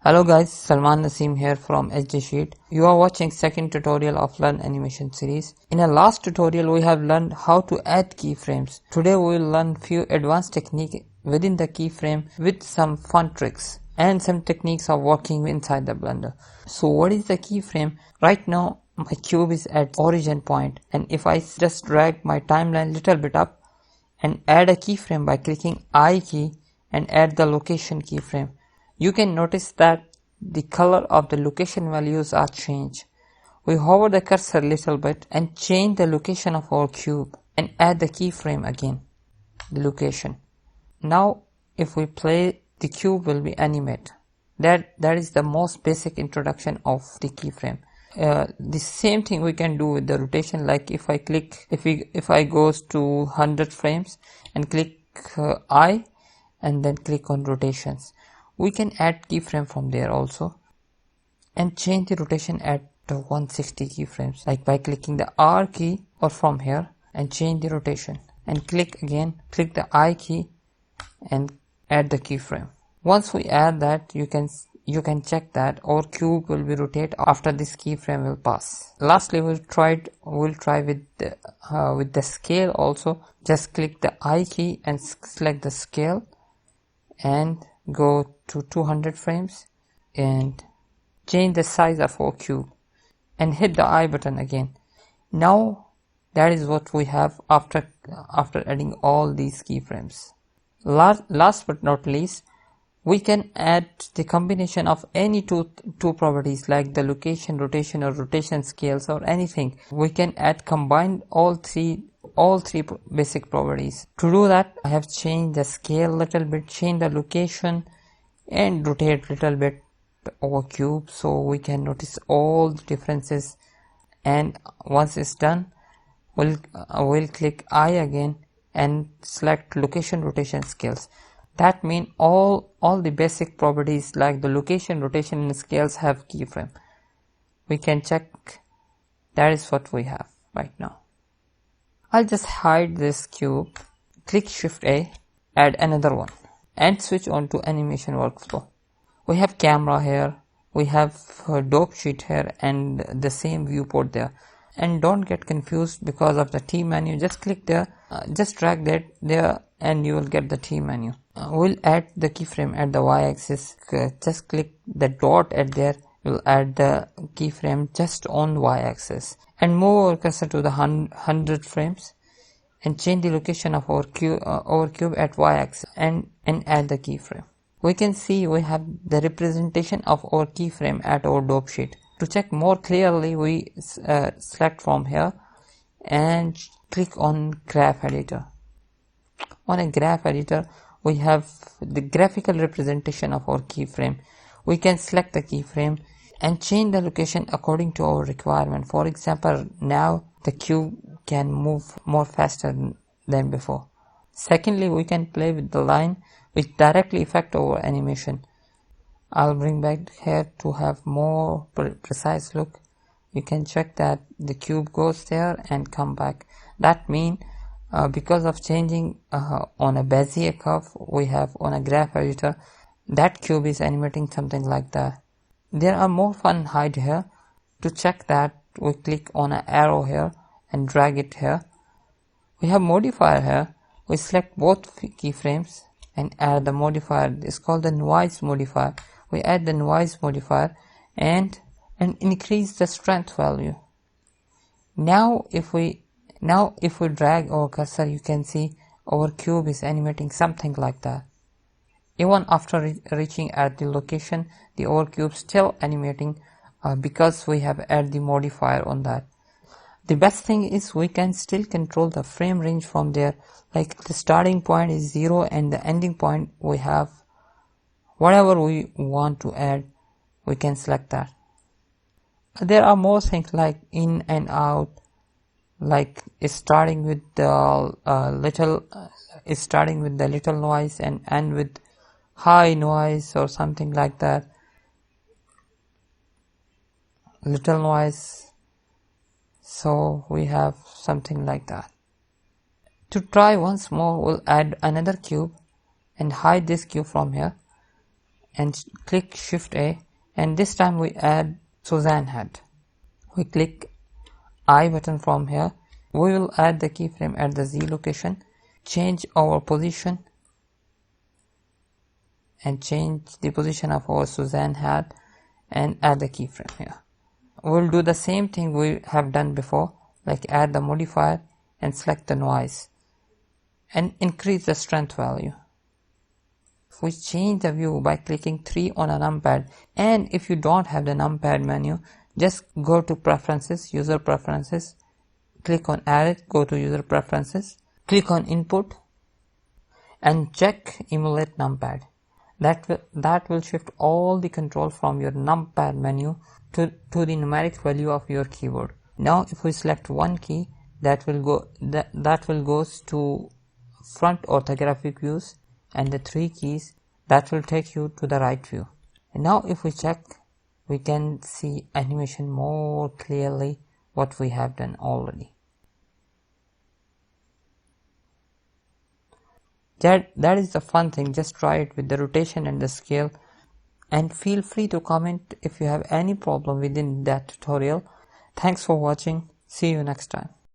Hello guys, Salman Naseem here from HD Sheet. You are watching second tutorial of Learn Animation series. In our last tutorial we have learned how to add keyframes. Today we will learn few advanced techniques within the keyframe with some fun tricks and some techniques of working inside the Blender. So what is the keyframe? Right now my cube is at origin point, and if I just drag my timeline little bit up and add a keyframe by clicking I key and add the location keyframe, you can notice that the color of the location values are changed. We hover the cursor a little bit and change the location of our cube and add the keyframe again, the location. Now if we play, the cube will be animate. That is the most basic introduction of the keyframe. The same thing we can do with the rotation. Like if I goes to 100 frames and click I and then click on rotations, we can add keyframe from there also and change the rotation at 160 keyframes, like by clicking the R key or from here and change the rotation and click the I key and add the keyframe. Once we add that, you can check that our cube will be rotate after this keyframe will pass. Lastly, we'll try with the scale also. Just click the I key and select the scale and go to 200 frames and change the size of our cube and hit the I button again. Now that is what we have after adding all these keyframes. Last but not least, we can add the combination of any two properties like the location, rotation, or rotation scales or anything. We can combine all three basic properties. To do that, I have changed the scale little bit, change the location, and rotate little bit our cube so we can notice all the differences. And once it's done, we'll click I again and select location, rotation, scales. That means all the basic properties like the location, rotation, and scales have keyframe. We can check. That is what we have right now. I'll just hide this cube, click Shift A, add another one, and switch on to animation workflow. We have camera here, we have dope sheet here, and the same viewport there. And don't get confused because of the T menu. Just click there, just drag that there, and you will get the T menu. We'll add the keyframe at the y-axis. Just click the dot at there. We'll add the keyframe just on y-axis and move our cursor to the 100 frames and change the location of our cube at y-axis and add the keyframe. We can see we have the representation of our keyframe at our dope sheet. To check more clearly, we select from here and click on graph editor. On a graph editor, we have the graphical representation of our keyframe. We can select the keyframe and change the location according to our requirement. For example, now the cube can move more faster than before. Secondly, we can play with the line which directly affect our animation. I'll bring back here to have more precise look. You can check that the cube goes there and come back. That means because of changing on a Bezier curve we have on a graph editor, that cube is animating something like that. There are more fun hide here. To check that, we click on an arrow here and drag it here. We have modifier here. We select both keyframes and add the modifier. It's called the noise modifier. We add the noise modifier and increase the strength value. Now if we drag our cursor, you can see our cube is animating something like that. Even after reaching at the location, our cube still animating because we have added the modifier on that. The best thing is we can still control the frame range from there. Like the starting point is 0 and the ending point we have whatever we want to add, we can select that. There are more things like in and out, like starting with the little noise and end with high noise or something like that. Little noise. So we have something like that. To try once more, we'll add another cube and hide this cube from here and click Shift A, and this time we add Suzanne head. We click I button from here. We will add the keyframe at the Z location, change our position and change the position of our Suzanne head and add the keyframe here. We'll do the same thing we have done before, like add the modifier and select the noise and increase the strength value. If we change the view by clicking 3 on a numpad, and if you don't have the numpad menu, just go to preferences, user preferences, click on edit, go to user preferences, click on input and check emulate numpad. That will shift all the control from your numpad menu to the numeric value of your keyboard. Now if we select one key, that will goes to front orthographic views, and the 3 keys that will take you to the right view. And now if we check, we can see animation more clearly what we have done already. That is the fun thing. Just try it with the rotation and the scale, and feel free to comment if you have any problem within that tutorial. Thanks for watching. See you next time.